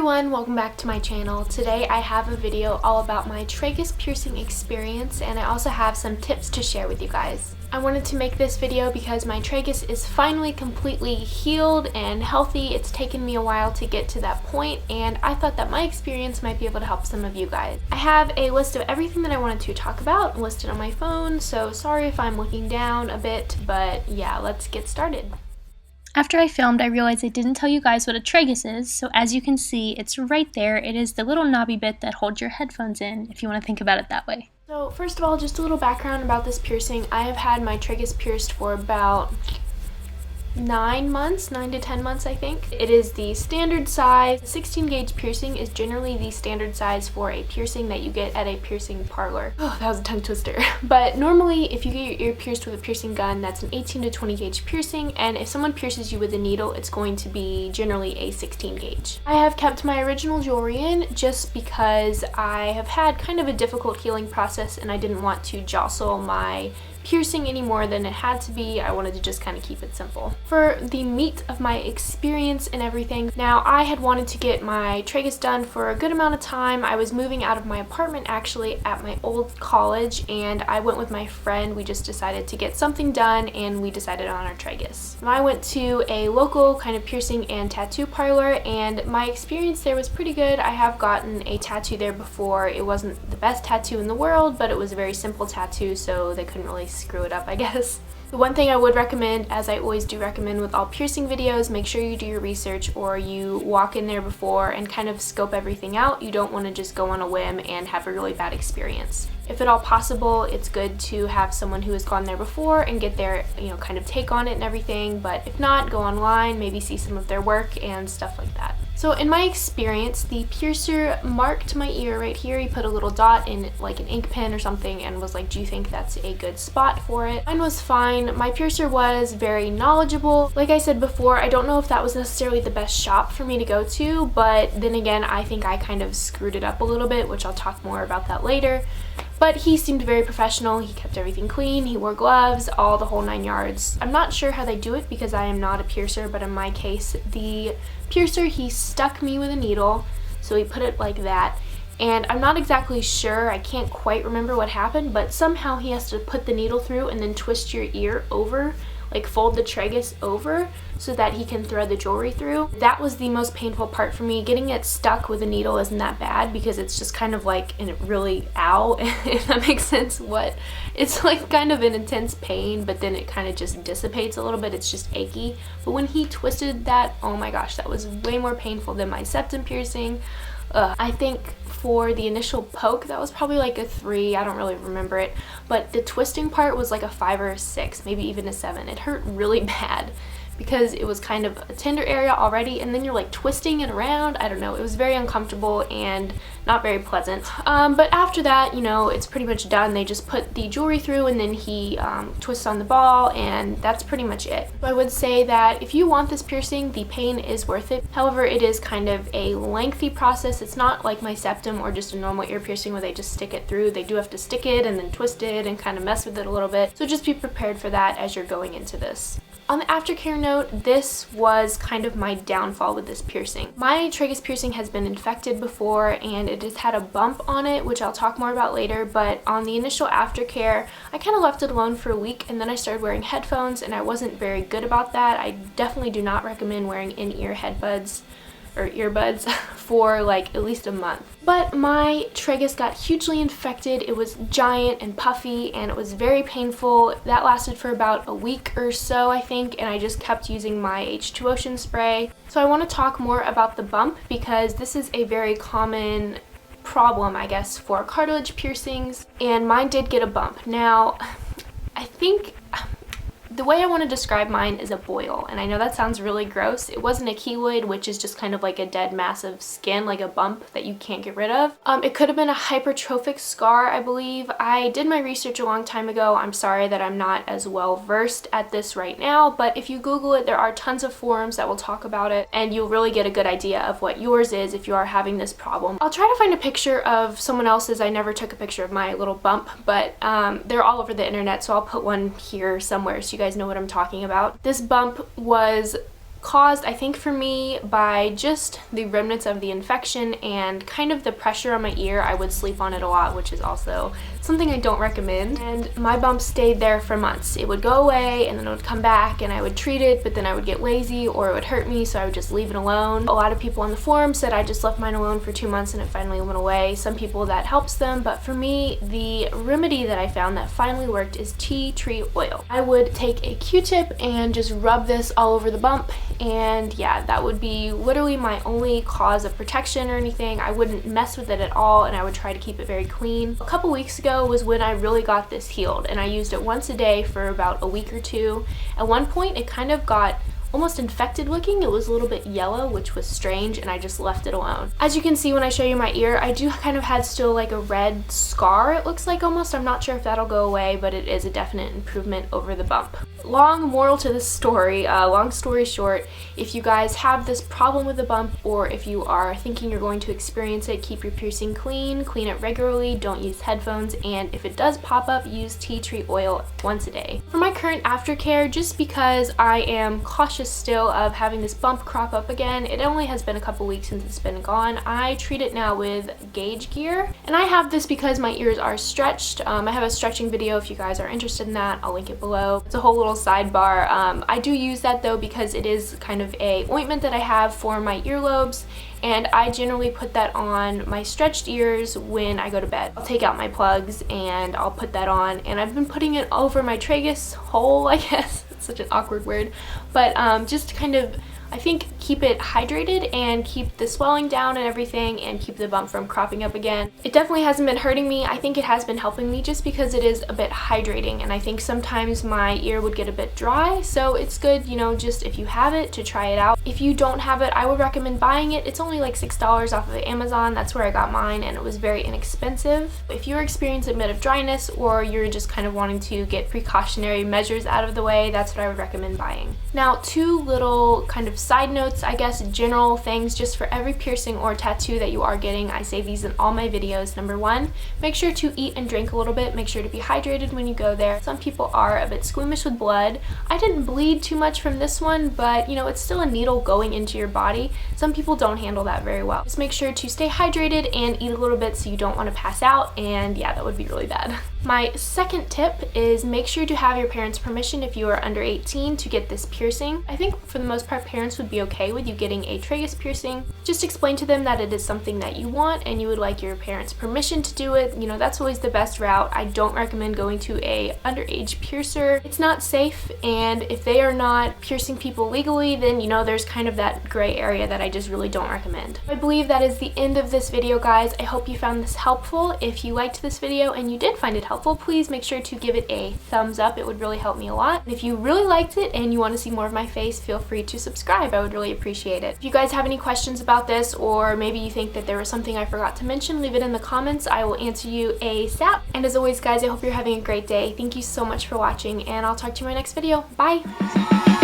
everyone, welcome back to my channel. Today I have a video all about my tragus piercing experience, and I also have some tips to share with you guys. I wanted to make this video because my tragus is finally completely healed and healthy. It's taken me a while to get to that point, and I thought that my experience might be able to help some of you guys. I have a list of everything that I wanted to talk about listed on my phone, so sorry if I'm looking down a bit, but yeah, let's get started. After I filmed, I realized I didn't tell you guys what a tragus is, so as you can see, it's right there. It is the little knobby bit that holds your headphones in, if you want to think about it that way. So first of all, just a little background about this piercing. I have had my tragus pierced for about 9 to 10 months, I think. It is the standard size. 16 gauge piercing is generally the standard size for a piercing that you get at a piercing parlor. Oh, that was a tongue twister. But normally, if you get your ear pierced with a piercing gun, that's an 18 to 20 gauge piercing, and if someone pierces you with a needle, it's going to be generally a 16 gauge. I have kept my original jewelry in just because I have had kind of a difficult healing process and I didn't want to jostle my piercing any more than it had to be. I wanted to just kind of keep it simple. For the meat of my experience and everything, now I had wanted to get my tragus done for a good amount of time. I was moving out of my apartment actually at my old college, and I went with my friend. We just decided to get something done and we decided on our tragus. I went to a local kind of piercing and tattoo parlor, and my experience there was pretty good. I have gotten a tattoo there before. It wasn't the best tattoo in the world, but it was a very simple tattoo, so they couldn't really screw it up, I guess. The one thing I would recommend, as I always do recommend with all piercing videos, make sure you do your research or you walk in there before and kind of scope everything out. You don't want to just go on a whim and have a really bad experience. If at all possible, it's good to have someone who has gone there before and get their, kind of take on it and everything, but if not, go online, maybe see some of their work and stuff like that. So in my experience, the piercer marked my ear right here. He put a little dot in like an ink pen or something and was like, do you think that's a good spot for it? Mine was fine. My piercer was very knowledgeable. Like I said before, I don't know if that was necessarily the best shop for me to go to, but then again, I think I kind of screwed it up a little bit, which I'll talk more about that later. But he seemed very professional. He kept everything clean. He wore gloves, all the whole 9 yards. I'm not sure how they do it because I am not a piercer, but in my case, the piercer, he stuck me with a needle, so he put it like that. And I'm not exactly sure, I can't quite remember what happened, but somehow he has to put the needle through and then twist your ear over, like fold the tragus over so that he can thread the jewelry through. That was the most painful part for me. Getting it stuck with a needle isn't that bad because it's just kind of like in really ow, if that makes sense. It's like kind of an intense pain, but then it kind of just dissipates a little bit. It's just achy. But when he twisted that, oh my gosh, that was way more painful than my septum piercing. I think for the initial poke, that was probably like a 3, I don't really remember it, but the twisting part was like a 5 or a 6, maybe even a 7. It hurt really bad because it was kind of a tender area already, and then you're like twisting it around. I don't know, it was very uncomfortable and not very pleasant. But after that, it's pretty much done. They just put the jewelry through and then he twists on the ball, and that's pretty much it. So I would say that if you want this piercing, the pain is worth it. However, it is kind of a lengthy process. It's not like my septum or just a normal ear piercing where they just stick it through. They do have to stick it and then twist it and kind of mess with it a little bit. So just be prepared for that as you're going into this. On the aftercare note, this was kind of my downfall with this piercing. My tragus piercing has been infected before and it has had a bump on it, which I'll talk more about later, but on the initial aftercare, I kind of left it alone for a week and then I started wearing headphones, and I wasn't very good about that. I definitely do not recommend wearing in-ear headbuds or earbuds for like at least a month. But my tragus got hugely infected. It was giant and puffy and it was very painful. That lasted for about a week or so, I think, and I just kept using my H2O spray. So I want to talk more about the bump because this is a very common problem, I guess, for cartilage piercings, and mine did get a bump. Now, I think the way I want to describe mine is a boil, and I know that sounds really gross. It wasn't a keloid, which is just kind of like a dead mass of skin, like a bump that you can't get rid of. It could have been a hypertrophic scar, I believe. I did my research a long time ago. I'm sorry that I'm not as well versed at this right now, but if you Google it, there are tons of forums that will talk about it, and you'll really get a good idea of what yours is if you are having this problem. I'll try to find a picture of someone else's. I never took a picture of my little bump, but they're all over the internet, so I'll put one here somewhere so you guys know what I'm talking about. This bump was caused, I think for me, by just the remnants of the infection and kind of the pressure on my ear. I would sleep on it a lot, which is also something I don't recommend. And my bump stayed there for months. It would go away and then it would come back and I would treat it, but then I would get lazy or it would hurt me, so I would just leave it alone. A lot of people on the forum said I just left mine alone for 2 months and it finally went away. Some people that helps them, but for me, the remedy that I found that finally worked is tea tree oil. I would take a Q-tip and just rub this all over the bump, and yeah, that would be literally my only cause of protection or anything. I wouldn't mess with it at all, and I would try to keep it very clean. A couple weeks ago was when I really got this healed, and I used it once a day for about a week or two. At one point it kind of got almost infected looking. It was a little bit yellow, which was strange, and I just left it alone. As you can see when I show you my ear, I do kind of had still like a red scar, it looks like almost. I'm not sure if that'll go away, but it is a definite improvement over the bump. Long moral to this story, long story short, if you guys have this problem with the bump, or if you are thinking you're going to experience it, keep your piercing clean, clean it regularly, don't use headphones, and if it does pop up, use tea tree oil once a day. For my current aftercare, just because I am cautious still of having this bump crop up again, it only has been a couple weeks since it's been gone, I treat it now with gauge gear. And I have this because my ears are stretched. I have a stretching video if you guys are interested in that. I'll link it below. It's a whole little sidebar. I do use that though because it is kind of a ointment that I have for my earlobes, and I generally put that on my stretched ears when I go to bed. I'll take out my plugs and I'll put that on, and I've been putting it over my tragus hole, I guess. It's such an awkward word, but just to kind of, I think, keep it hydrated and keep the swelling down and everything, and keep the bump from cropping up again. It definitely hasn't been hurting me. I think it has been helping me just because it is a bit hydrating, and I think sometimes my ear would get a bit dry, so it's good, you know, just if you have it, to try it out. If you don't have it, I would recommend buying it. It's only like $6 off of Amazon. That's where I got mine, and it was very inexpensive. If you're experiencing a bit of dryness, or you're just kind of wanting to get precautionary measures out of the way, that's what I would recommend buying. Now, 2 little kind of side notes, I guess, general things just for every piercing or tattoo that you are getting. I say these in all my videos. Number 1, make sure to eat and drink a little bit. Make sure to be hydrated when you go there. Some people are a bit squeamish with blood. I didn't bleed too much from this one, but you know, it's still a needle going into your body. Some people don't handle that very well. Just make sure to stay hydrated and eat a little bit so you don't want to pass out, and yeah, that would be really bad. My second tip is make sure to have your parents' permission if you are under 18 to get this piercing. I think for the most part parents would be okay with you getting a tragus piercing. Just explain to them that it is something that you want and you would like your parents' permission to do it. You know, that's always the best route. I don't recommend going to a underage piercer. It's not safe, and if they are not piercing people legally, then you know, there's kind of that gray area that I just really don't recommend. I believe that is the end of this video, guys. I hope you found this helpful. If you liked this video and you did find it helpful, please make sure to give it a thumbs up. It would really help me a lot. And if you really liked it and you want to see more of my face, feel free to subscribe. I would really appreciate it. If you guys have any questions about this, or maybe you think that there was something I forgot to mention, leave it in the comments. I will answer you ASAP. And as always, guys, I hope you're having a great day. Thank you so much for watching, and I'll talk to you in my next video. Bye!